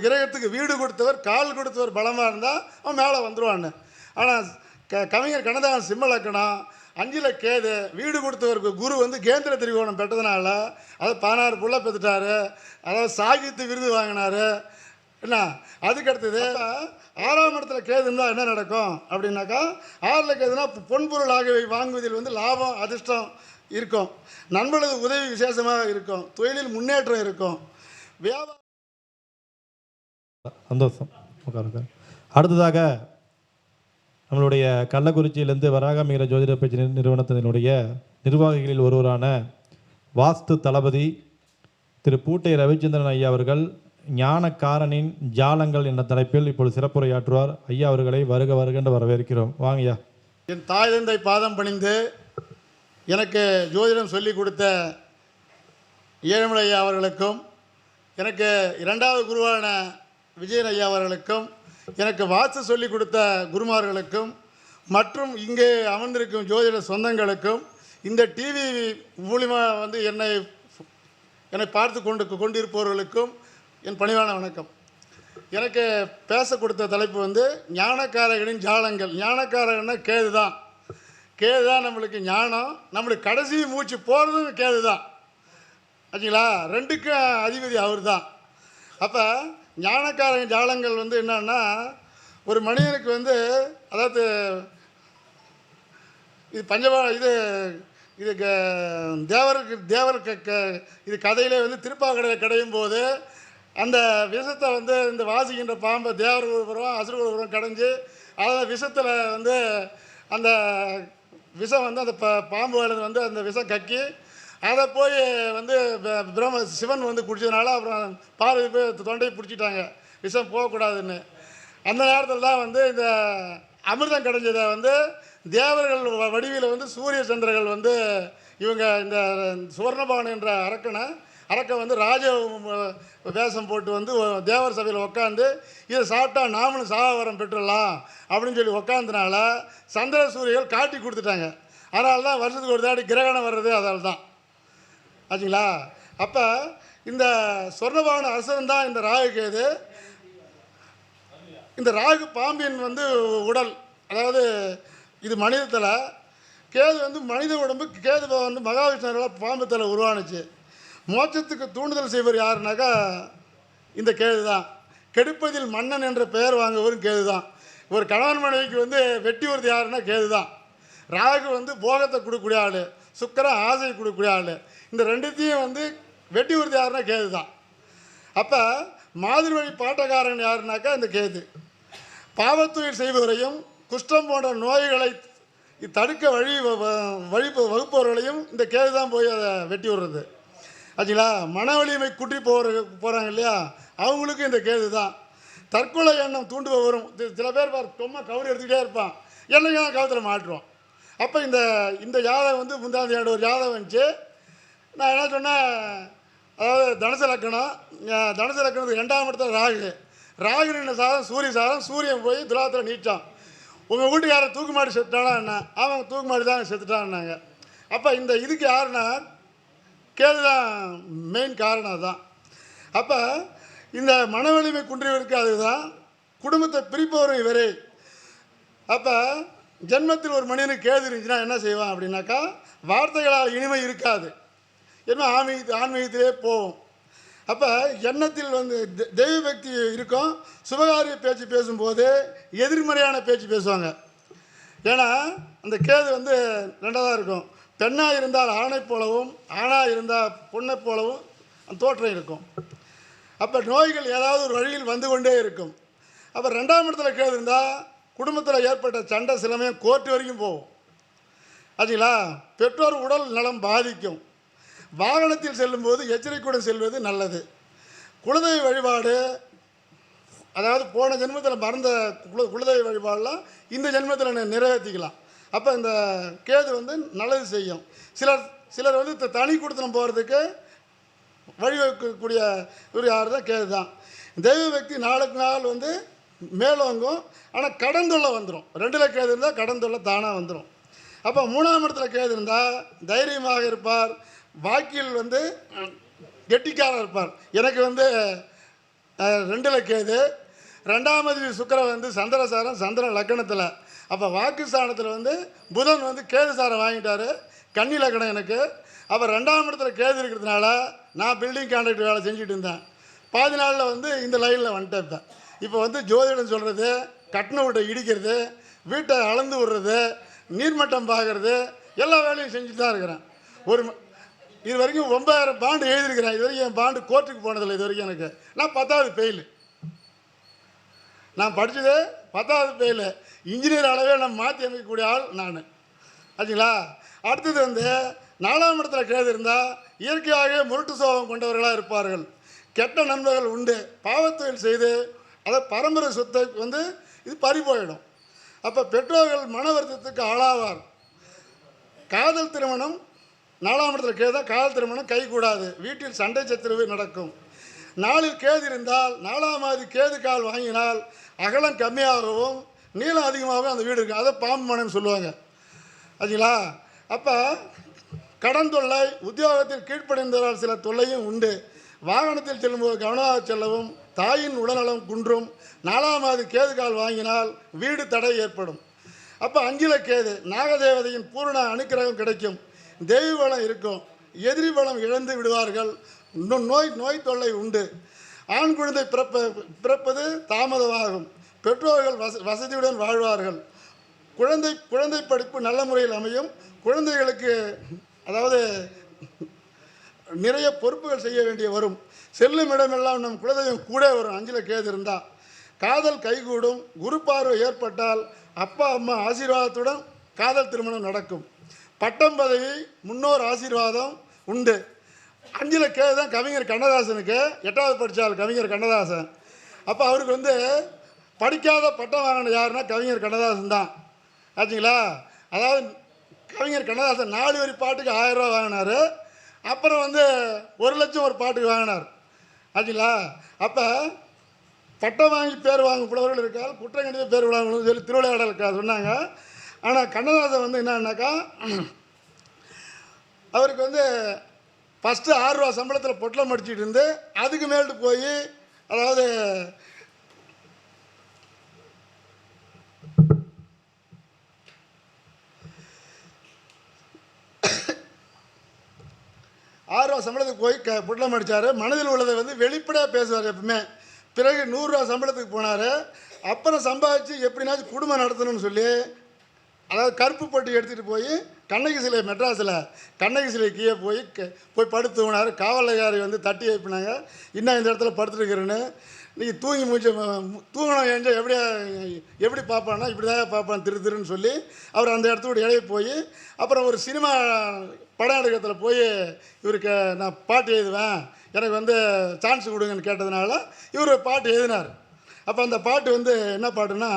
கிரகத்துக்கு வீடு கொடுத்தவர் கால் கொடுத்தவர் பலமாக இருந்தால் அவன் மேலே வந்துடுவான்னு. ஆனால் கவிஞர் கண்ணதாசன் சிம்ம லக்கணம் 5ல் கேது, வீடு கொடுத்தவருக்கு குரு வந்து கேந்திர திரிகோணம் பெற்றதுனால அதை 16 புள்ள பெற்றுட்டார். அதாவது சாகித்ய விருது வாங்கினார். என்ன அதுக்கடுத்தது 6ஆம் இடத்துல கேது இருந்தால் என்ன நடக்கும் அப்படின்னாக்கா, 6ல் கேதுனா பொன்பொருள் ஆகியவை வாங்குவதில் வந்து லாபம் அதிர்ஷ்டம் இருக்கும், நண்பர்களது உதவி விசேஷமாக இருக்கும், தொழிலில் முன்னேற்றம் இருக்கும், வியாபாரம். சந்தோஷம். அடுத்ததாக நம்மளுடைய கள்ளக்குறிச்சியிலேருந்து வராகமிகிற ஜோதிட பேச்சு நிறுவனத்தினுடைய நிர்வாகிகளில் ஒருவரான வாஸ்து தளபதி திரு பூட்டை ரவிச்சந்திரன் ஐயா அவர்கள் ஞானக்காரனின் ஜாலங்கள் என்ற தலைப்பில் இப்பொழுது சிறப்புரையாற்றுவார். ஐயா அவர்களை வருக வருகின்ற வரவேற்கிறோம். வாங்கய்யா. என் தாய் தந்தை பாதம் பணிந்து எனக்கு ஜோதிடம் சொல்லிக் கொடுத்த ஏழுமலை ஐயா அவர்களுக்கும், எனக்கு 2வது குருவான விஜயன் ஐயா அவர்களுக்கும், எனக்கு வாஸ்து சொல்லிக் கொடுத்த குருமார்களுக்கும், மற்றும் இங்கே அமர்ந்திருக்கும் ஜோதிட சொந்தங்களுக்கும், இந்த டிவி மூலிமா வந்து என்னை பார்த்து கொண்டிருப்பவர்களுக்கும் என் பணிவான வணக்கம். எனக்கு பேச கொடுத்த தலைப்பு வந்து ஞானக்காரர்களின் ஜாலங்கள். ஞானக்காரகன்னா கேது தான். கேது தான் நம்மளுக்கு ஞானம், நம்மளுக்கு கடைசி மூச்சு போகிறதும் கேது தான். ஆச்சுங்களா? 2க்கும் அதிபதி அவர் தான். அப்போ ஞானக்காரங்க ஜாலங்கள் வந்து என்னன்னா, ஒரு மனிதனுக்கு வந்து அதாவது இது இது தேவருக்கு இது கதையிலே வந்து திருப்பாக்கடையில் கிடையும் போது அந்த விஷத்தை வந்து இந்த வாசிக்கின்ற பாம்பை தேவர் ஒருவரும் அசுர ஒருவரும் கடைஞ்சி அதை விஷத்தில் வந்து அந்த விஷம் வந்து அந்த பாம்பு வேலை வந்து அந்த விஷம் கக்கி அதை போய் வந்து சிவன் வந்து குடித்ததுனால அப்புறம் பார்வதி போய் தொண்டையை பிடிச்சிட்டாங்க விஷம் போகக்கூடாதுன்னு. அந்த நேரத்தில் தான் வந்து இந்த அமிர்தம் கிடைஞ்சதை வந்து தேவர்கள் வடிவில் வந்து சூரிய சந்திரர்கள் வந்து இவங்க இந்த சுவர்ணபவன் என்ற அரக்கை வந்து ராஜ வேஷம் போட்டு வந்து தேவர் சபையில் உட்காந்து இதை சாப்பிட்டா நாமளும் சாவரம் பெற்றுடலாம் அப்படின்னு சொல்லி உட்காந்தனால சந்திர சூரியர்கள் காட்டி கொடுத்துட்டாங்க. அதனால தான் வருஷத்துக்கு ஒரு தாடி கிரகணம் வர்றது அதால் தான். ஆச்சுங்களா? அப்போ இந்த சொர்ணபவன அரசன் தான் இந்த ராகு கேது. இந்த ராகு பாம்பின் வந்து உடல், அதாவது இது மனிதத்தில் கேது வந்து மனித உடம்பு. கேது வந்து மகாவிஷ்ணுவால் பாம்பு தலை உருவானுச்சு. மோட்சத்துக்கு தூண்டுதல் செய்வர் யாருனாக்கா இந்த கேது தான். கெடுப்பதில் மன்னன் என்ற பெயர் வாங்குவரும் கேது தான். ஒரு கணவன் மனைவிக்கு வந்து வெட்டி வருது யாருன்னா கேது தான். ராகு வந்து போகத்தை கொடுக்கக்கூடிய ஆள், சுக்கிரன் ஆசை கொடுக்கக்கூடிய ஆள். இந்த 2த்தையும் வந்து வெட்டி வருது யாருன்னா கேது தான். அப்போ மாதிரி வழி பாட்டக்காரன் யாருனாக்கா இந்த கேது. பாவத்தொழில் செய்பவரையும் குஷ்டம் போன்ற நோய்களை தடுக்க வகுப்பவர்களையும் இந்த கேது தான் போய் அதை வெட்டி விடுறது. ஆச்சுங்களா? மன வலிமை குட்டி போகிறாங்க இல்லையா, அவங்களுக்கும் இந்த கேது தான். தற்கொலை எண்ணம் தூண்டுபவரும் சில பேர் ரொம்ப கவுரி எடுத்துக்கிட்டே இருப்பான், என்னைக்கு தான் கவுத்தில் மாட்டுருவோம். அப்போ இந்த ஜாதகம் வந்து முந்தாந்தி ஆண்டு ஒரு ஜாதகம் வந்துச்சு. நான் என்ன சொன்னேன், அதாவது தனுசு லக்கணத்துக்கு 2ஆம் இடத்துல ராகு நின்ற சாதம் சூரிய சாதம். சூரியன் போய் துலாத்தில் நீட்டான். உங்கள் வீட்டுக்காரர் தூக்கு மாடி செத்துட்டானா என்ன? அவங்க தூக்கு மாடி தான் செத்துட்டான்னாங்க. அப்போ இதுக்கு யாருன்னா கேது தான் மெயின் காரணம் தான். அப்போ இந்த மன வலிமை குன்றியவருக்கு அதுதான். குடும்பத்தை பிரிப்பவரும் இவரே. அப்போ ஜென்மத்தில் ஒரு மனிதனுக்கு கேது இருந்துச்சுன்னா என்ன செய்வான் அப்படின்னாக்கா, வார்த்தைகளால் இனிமை இருக்காது, ஏன்னா ஆன்மீகத்திலே போவோம். அப்போ எண்ணத்தில் வந்து தெய்வ பக்தி இருக்கும். சுபகாரிய பேச்சு பேசும்போது எதிர்மறையான பேச்சு பேசுவாங்க. ஏன்னா அந்த கேது வந்து 2ஆக இருக்கும். பெண்ணாக இருந்தால் ஆணை போலவும், ஆணாக இருந்தால் பொண்ணை போலவும் அந்த தோற்றம் இருக்கும். அப்போ நோய்கள் ஏதாவது ஒரு வழியில் வந்து கொண்டே இருக்கும். அப்போ 2ஆம் இடத்துல கேது இருந்தால் குடும்பத்தில் ஏற்பட்ட சண்டை சிலமையும் கோர்ட்டு வரைக்கும் போகும். ஆச்சுங்களா? பெற்றோர் உடல் நலம் பாதிக்கும். வாகனத்தில் செல்லும்போது எச்சரிக்கையுடன் செல்வது நல்லது. குலதெய்வ வழிபாடு, அதாவது போன ஜென்மத்தில் மறந்த குலதெய்வ வழிபாடெலாம் இந்த ஜென்மத்தில் நிறைவேற்றிக்கலாம். அப்போ இந்த கேது வந்து நல்லது செய்யும். சிலர் வந்து தனி கொடுத்தனம் போகிறதுக்கு வழிவகுக்கக்கூடிய ஒரு யார் தான் கேது தான். தெய்வ பக்தி நாளுக்கு நாள் வந்து மேலோங்கும். ஆனால் கடன் தொல்லை வந்துடும். 2ல் கேது இருந்தால் கடன் தொல்லை தானாக வந்துடும். அப்போ 3ஆம் இடத்துல கேது இருந்தால் தைரியமாக இருப்பார். வாக்கில் வந்து கெட்டிக்காரர் இருப்பார். எனக்கு வந்து 2ல் கேது, 2ஆம் அதிபதி சுக்கிரன் வந்து சந்திரசாரம், சந்திரன் லக்னத்தில். அப்போ வாக்குஸ்தானத்தில் வந்து புதன் வந்து கேது சாரம் வாங்கிட்டார், கன்னி லக்னம் எனக்கு. அப்போ 2ஆம் இடத்துல கேது இருக்கிறதுனால நான் பில்டிங் கான்ட்ராக்டர் வேலை செஞ்சுட்டு இருந்தேன். பாதி நாளில் வந்து இந்த லைனில் வந்துட்டேன். இப்போ வந்து ஜோதிடம் சொல்கிறது, கட்டின வீட்டை இடிக்கிறது, வீட்டை அளந்து விடுறது, நீர்மட்டம் பார்க்கறது, எல்லா வேலையும் செஞ்சுட்டு தான் இருக்கிறேன். இது வரைக்கும் 9000 பாண்டு எழுதியிருக்கிறேன். இது வரைக்கும் என் பாண்டு கோர்ட்டுக்கு போனதில்லை. இது வரைக்கும் எனக்கு நான் 10வது ஃபெயிலு. நான் படித்தது 10வது ஃபெயிலு. இன்ஜினியர் அளவே நான் மாற்றி அமைக்கக்கூடிய ஆள் நான். ஆச்சுங்களா? அடுத்தது வந்து 4ஆம் இடத்துல கேது இருந்தால் இயற்கையாக முரட்டு சோகம் கொண்டவர்களாக இருப்பார்கள். கெட்ட நண்பர்கள் உண்டு. பாவத்தொழில் செய்து அதை பரம்பரை சொத்தை வந்து இது பறி போயிடும். அப்போ பெற்றோர்கள் மன வருத்தத்துக்கு ஆளாவார். காதல் திருமணம் 4ஆம் இடத்துல கேதா, காதல் திருமணம் கைகூடாது. வீட்டில் சண்டை சச்சரவு நடக்கும். 4இல் கேது இருந்தால் 4ஆம் ஆதி கேது கால் வாங்கினால் அகலம் கம்மியாகவும் நீளம் அதிகமாகவும் அந்த வீடு இருக்கும். அதை பாம்பு மனைன்னு சொல்லுவாங்க. ஆச்சுங்களா? அப்போ கடன் தொல்லை, உத்தியோகத்தில் கீழ்ப்படைந்தவரால் சில தொல்லையும் உண்டு. வாகனத்தில் செல்லும்போது கவனமாக செல்லவும். தாயின் உடல்நலம் குன்றும். 4ஆம் ஆதி கேது கால் வாங்கினால் வீடு தடை ஏற்படும். அப்போ 5ல் கேது, நாகதேவதையின் பூரண அனுக்கிரகம் கிடைக்கும். தெய்வ பலம் இருக்கும். எதிரி பலம் இழந்து விடுவார்கள். நோய் தொல்லை உண்டு. ஆண் குழந்தை பிறப்பது தாமதமாகும். பெற்றோர்கள் வசதியுடன் வாழ்வார்கள். குழந்தை படிப்பு நல்ல முறையில் அமையும். குழந்தைகளுக்கு அதாவது நிறைய பொறுப்புகள் செய்ய வேண்டிய வரும். செல்லும் இடமெல்லாம் நம் குலதெய்வம் கூட வரும். 5ல் கேது இருந்தால் காதல் கைகூடும். குரு பார்வை ஏற்பட்டால் அப்பா அம்மா ஆசீர்வாதத்துடன் காதல் திருமணம் நடக்கும். பட்டம் பதவி, முன்னோர் ஆசீர்வாதம் உண்டு. 5ல் கேது தான் கவிஞர் கண்ணதாசனுக்கு. 8வது படித்தால் கவிஞர் கண்ணதாசன். அப்போ அவருக்கு வந்து படிக்காத பட்டம் வாங்கின யாருன்னா கவிஞர் கண்ணதாசன் தான். ஆச்சுங்களா? அதாவது கவிஞர் கண்ணதாசன் 4 வரி பாட்டுக்கு 1000 ரூபா வாங்கினார். அப்புறம் வந்து 1 லட்சம் ஒரு பாட்டுக்கு வாங்கினார். ஆச்சுங்களா? அப்போ பட்டம் வாங்கி பேர் வாங்கும் புலவர்கள் இருக்கால், குற்றம் கண்டிப்பாக பேர் வாங்கணும்னு சொல்லி திருவிளையாடல் சொன்னாங்க. ஆனால் கண்ணதாசன் வந்து என்னன்னாக்கா, அவருக்கு வந்து ஃபஸ்ட்டு 6 ரூபா சம்பளத்தில் பொட்டலம் அடிச்சிட்டு இருந்து அதுக்கு மேல்ட்டு போய் அதாவது சம்பளத்துக்கு போய் பொட்டலம் அடித்தார். மனதில் உள்ளதை வந்து வெளிப்படையாக பேசுவார் எப்பவுமே. பிறகு 100 ரூபா சம்பளத்துக்கு போனார். அப்புறம் சம்பாதிச்சு எப்படினாச்சும் குடும்பம் நடத்தணும்னு சொல்லி அதாவது கருப்பு பட்டி எடுத்துகிட்டு போய் கண்ணகி சிலை, மெட்ராஸில் கண்ணகி சிலை கீழே போய் படுத்து தூங்கினார். காவலகாரி வந்து தட்டி வைப்பினாங்க, இன்னும் இந்த இடத்துல படுத்துருக்கிறேன்னு. நீங்கள் தூங்கி தூங்கணும் எங்கே எப்படி பார்ப்பான்னா இப்படி தான் பார்ப்பான் திருன்னு சொல்லி அவர் அந்த இடத்தோட இடையே போய் அப்புறம் ஒரு சினிமா படம் எடுக்கிறதுல போய் இவருக்கு நான் பாட்டு எழுதுவேன், எனக்கு வந்து சான்ஸ் கொடுங்கன்னு கேட்டதுனால இவர் பாட்டு எழுதினார். அப்போ அந்த பாட்டு வந்து என்ன பாட்டுன்னா,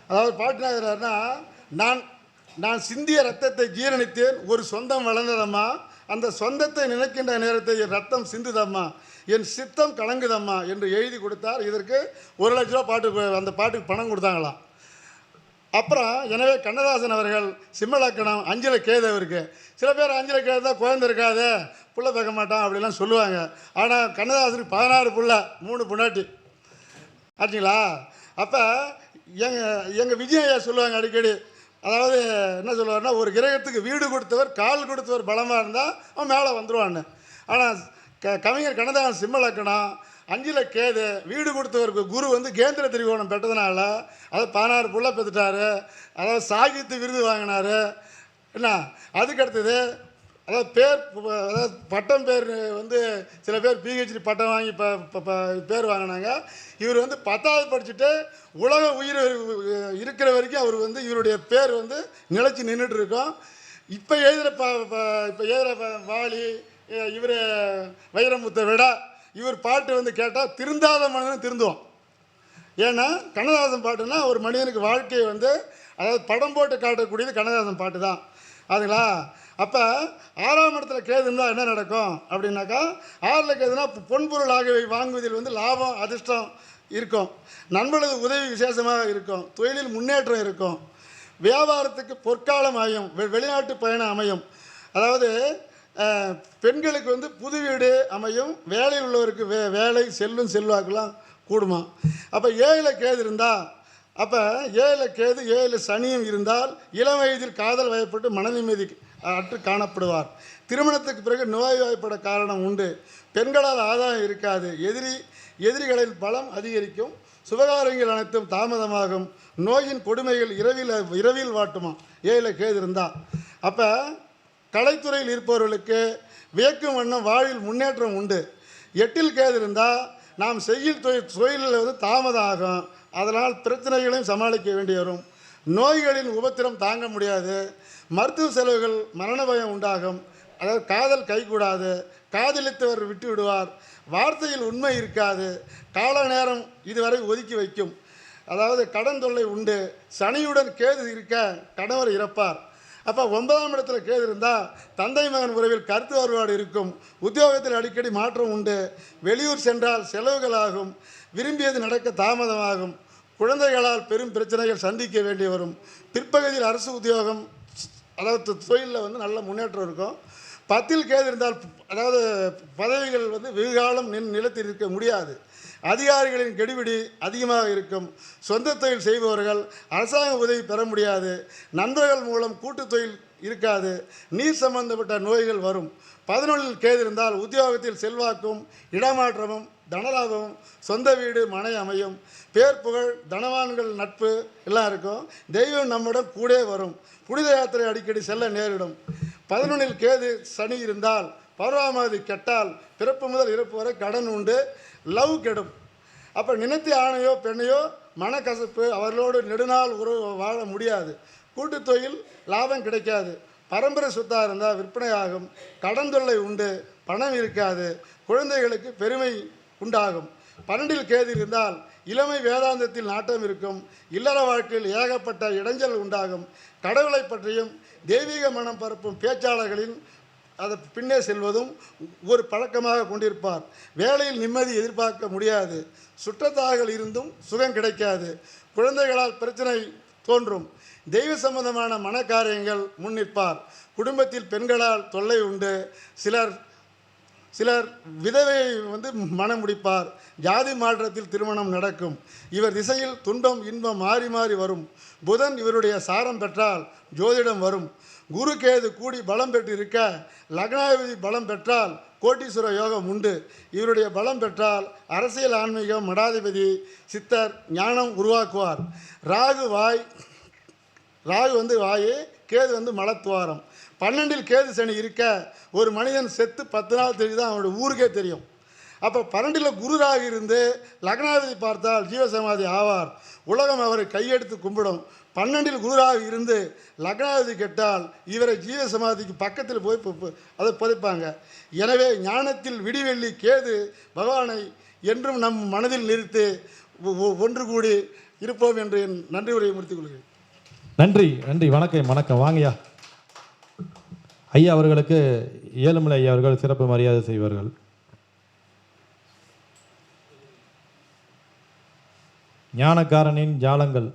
அதாவது பாட்டுனா நான் சிந்திய ரத்தத்தை ஜீரணித்தேன், ஒரு சொந்தம் வளர்ந்ததம்மா, அந்த சொந்தத்தை நினைக்கின்ற நேரத்தை என் ரத்தம் சிந்துதம்மா, என் சித்தம் கலங்குதம்மா என்று எழுதி கொடுத்தார். இதற்கு 1 லட்ச ரூபா பாட்டுக்கு அந்த பாட்டுக்கு பணம் கொடுத்தாங்களாம். அப்புறம் எனவே கண்ணதாசன் அவர்கள் சிம்மலக்கணம் 5ல் கேது அவருக்கு. சில பேர் 5ல் கேது தான் குழந்தை இருக்காது, புள்ள பார்க்க மாட்டான் அப்படிலாம் சொல்லுவாங்க. ஆனால் கண்ணதாசனுக்கு 16 புள்ள, 3 பொண்டாட்டி. ஆச்சுங்களா? அப்போ எங்கள் விஜயா சொல்லுவாங்க அடிக்கடி, அதாவது என்ன சொல்லுவார்னா, ஒரு கிரகத்துக்கு வீடு கொடுத்தவர் கால் கொடுத்தவர் பலமாக இருந்தால் அவன் மேலே வந்துடுவான்னு. ஆனால் கவிஞர் கண்ணதாசன் சிம்ம லக்கணம், 5ல் கேது, வீடு கொடுத்தவருக்கு குரு வந்து கேந்திர திரிகோணம் பெற்றதுனால அதை 16 புள்ள பெற்றுட்டாரு. அதாவது சாகித்ய விருது வாங்கினார். என்ன அதுக்கு அடுத்தது அதாவது அதாவது பட்டம் பேர் வந்து சில பேர் பிஹெச்டி பட்டம் வாங்கி பேர் வாங்கினாங்க. இவர் வந்து 10வது படிச்சுட்டு உலக உயிர் இருக்கிற வரைக்கும் அவர் வந்து இவருடைய பேர் வந்து நிலைச்சி நின்றுட்டு இருக்கோம். இப்போ எழுதுகிற வாலி இவர் வைரமுத்தை விட இவர் பாட்டு வந்து கேட்டால் திருந்தாத மனிதன் திருந்துவோம். ஏன்னா கண்ணதாசன் பாட்டுன்னா ஒரு மனிதனுக்கு வாழ்க்கையை வந்து அதாவது படம் போட்டு காட்டக்கூடியது கண்ணதாசன் பாட்டு தான். அதுங்களா? அப்போ 6ஆம் இடத்துல கேது இருந்தால் என்ன நடக்கும் அப்படின்னாக்கா, 6ல் கேதுனா பொன்பொருள் ஆகியவை வாங்குவதில் வந்து லாபம் அதிர்ஷ்டம் இருக்கும், நண்பர்களது உதவி விசேஷமாக இருக்கும், தொழிலில் முன்னேற்றம் இருக்கும், வியாபாரத்துக்கு பொற்காலம் அமையும், வெளிநாட்டு பயணம் அமையும். அதாவது பெண்களுக்கு வந்து புது வீடு அமையும், வேலையில் உள்ளவருக்கு வேலை செல்வாக்கெல்லாம் கூடுமா. அப்போ 7ல் கேது இருந்தால், அப்போ 7ல் கேது 7 சனியும் இருந்தால் இளம் வயதில் காதல் வயப்பட்டு மன நிம்மதி அற்று காணப்படுவார். திருமணத்துக்கு பிறகு நோய்வாய்ப்பட காரணம் உண்டு. பெண்களால் ஆதாயம் இருக்காது. எதிரிகளின் பலம் அதிகரிக்கும். சுபகாரியங்கள் அனைத்தும் தாமதமாகும். நோயின் கொடுமைகள் இரவில் வாட்டுமா 7ல் கேது இருந்தால். அப்போ கலைத்துறையில் இருப்பவர்களுக்கு வியக்கும் வண்ணம் வாழ்வில் முன்னேற்றம் உண்டு. 8ல் கேது இருந்தால் நாம் செய்யும் தொழிலில் வந்து தாமதம் ஆகும். அதனால் பிரச்சனைகளையும் சமாளிக்க வேண்டி வரும். நோய்களின் உபத்திரம் தாங்க முடியாது. மருத்துவ செலவுகள், மரண பயம் உண்டாகும். அதாவது காதல் கைகூடாது. காதலித்தவர் விட்டு விடுவார். வார்த்தையில் உண்மை இருக்காது. கால நேரம் இதுவரை ஒதுக்கி வைக்கும். அதாவது கடன் தொல்லை உண்டு. சனியுடன் கேது இருக்க கணவர் இறப்பார். அப்போ 9ஆம் இடத்துல கேது இருந்தால் தந்தை மகன் உறவில் கருத்து வேறுபாடு இருக்கும். உத்தியோகத்தில் அடிக்கடி மாற்றம் உண்டு. வெளியூர் சென்றால் செலவுகள் ஆகும். விரும்பியது நடக்க தாமதமாகும். குழந்தைகளால் பெரும் பிரச்சனைகள் சந்திக்க வேண்டி வரும். பிற்பகுதியில் அரசு உத்தியோகம் அதாவது தொழிலில் வந்து நல்ல முன்னேற்றம் இருக்கும். 10ல் கேது இருந்தால் அதாவது பதவிகள் வந்து வெகுகாலம் நிலத்தில் இருக்க முடியாது. அதிகாரிகளின் கெடுபிடி அதிகமாக இருக்கும். சொந்த தொழில் செய்பவர்கள் அரசாங்க உதவி பெற முடியாது. நண்பர்கள் மூலம் கூட்டு தொழில் இருக்காது. நீர் சம்பந்தப்பட்ட நோய்கள் வரும். 11ல் கேது இருந்தால் உத்தியோகத்தில் செல்வாக்கும் இடமாற்றமும் தனலாபமும் சொந்த வீடு மனை அமையும். பேர் புகழ் தனவான்கள் நட்பு எல்லாம் இருக்கும். தெய்வம் நம்முடன் கூட வரும். புனித யாத்திரை அடிக்கடி செல்ல நேரிடும். 11ல் கேது சனி இருந்தால் பருவமாதி கெட்டால் பிறப்பு முதல் இறப்பு வரை கடன் உண்டு. லவ் கெடும். அப்போ நினைத்த ஆணையோ பெண்ணையோ மனக்கசப்பு, அவர்களோடு நெடுநாள் உறவு வாழ முடியாது. கூட்டு தொழில் லாபம் கிடைக்காது. பரம்பரை சொத்தாக இருந்தால் விற்பனை ஆகும். கடன் தொல்லை உண்டு. பணம் இருக்காது. குழந்தைகளுக்கு பெருமை உண்டாகும். 12ல் கேது இருந்தால் இளமை வேதாந்தத்தில் நாட்டம் இருக்கும். இல்லற வாழ்க்கையில் ஏகப்பட்ட இடைஞ்சல் உண்டாகும். கடவுளை பற்றியும் தெய்வீக மனம் பரப்பும் பேச்சாளர்களின் அதை பின்னே செல்வதும் ஒரு பழக்கமாக கொண்டிருப்பார். வேலையில் நிம்மதி எதிர்பார்க்க முடியாது. சுற்றத்தார்கள் இருந்தும் சுகம் கிடைக்காது. குழந்தைகளால் பிரச்சனை தோன்றும். தெய்வ சம்பந்தமான மனக்காரியங்கள் முன்னிற்பார். குடும்பத்தில் பெண்களால் தொல்லை உண்டு. சிலர் விதவையை வந்து மனம் முடிப்பார். ஜாதி மாற்றத்தில் திருமணம் நடக்கும். இவர் திசையில் துன்பம் இன்பம் மாறி மாறி வரும். புதன் இவருடைய சாரம் பெற்றால் ஜோதிடம் வரும். குரு கேது கூடி பலம் பெற்று இருக்க லக்னாதிபதி பலம் பெற்றால் கோட்டீஸ்வர யோகம் உண்டு. இவருடைய பலம் பெற்றால் அரசியல் ஆன்மீகம் மடாதிபதி சித்தர் ஞானம் உருவாக்குவார். ராகு வந்து வாயு, கேது வந்து மலத்துவாரம். 12ல் கேது சனி இருக்க ஒரு மனிதன் செத்து 10 நாள் தெரிஞ்சு தான் அவனுடைய ஊருக்கே தெரியும். அப்போ 12ல் குரு ராகு இருந்து லக்னாதிபதி பார்த்தால் ஜீவசமாதி ஆவார். உலகம் அவரை கையெடுத்து கும்பிடும். 12ல் குருராக இருந்து லக்னாதிபதி கெட்டால் இவரை ஜீவசமாதிக்கு பக்கத்தில் போய் அதை புதைப்பாங்க. எனவே ஞானத்தில் விடிவெள்ளி கேது பகவானை என்றும் நம் மனதில் நிறுத்தி ஒன்று கூடி இருப்போம் என்று என் நன்றி உரையை முடித்துக் கொள்கிறேன். நன்றி நன்றி. வணக்கம் வாங்கய்யா. ஐயா அவர்களுக்கு ஏழுமலை ஐயா அவர்கள் சிறப்பு மரியாதை செய்வார்கள். ஞானக்காரனின் ஜாலங்கள்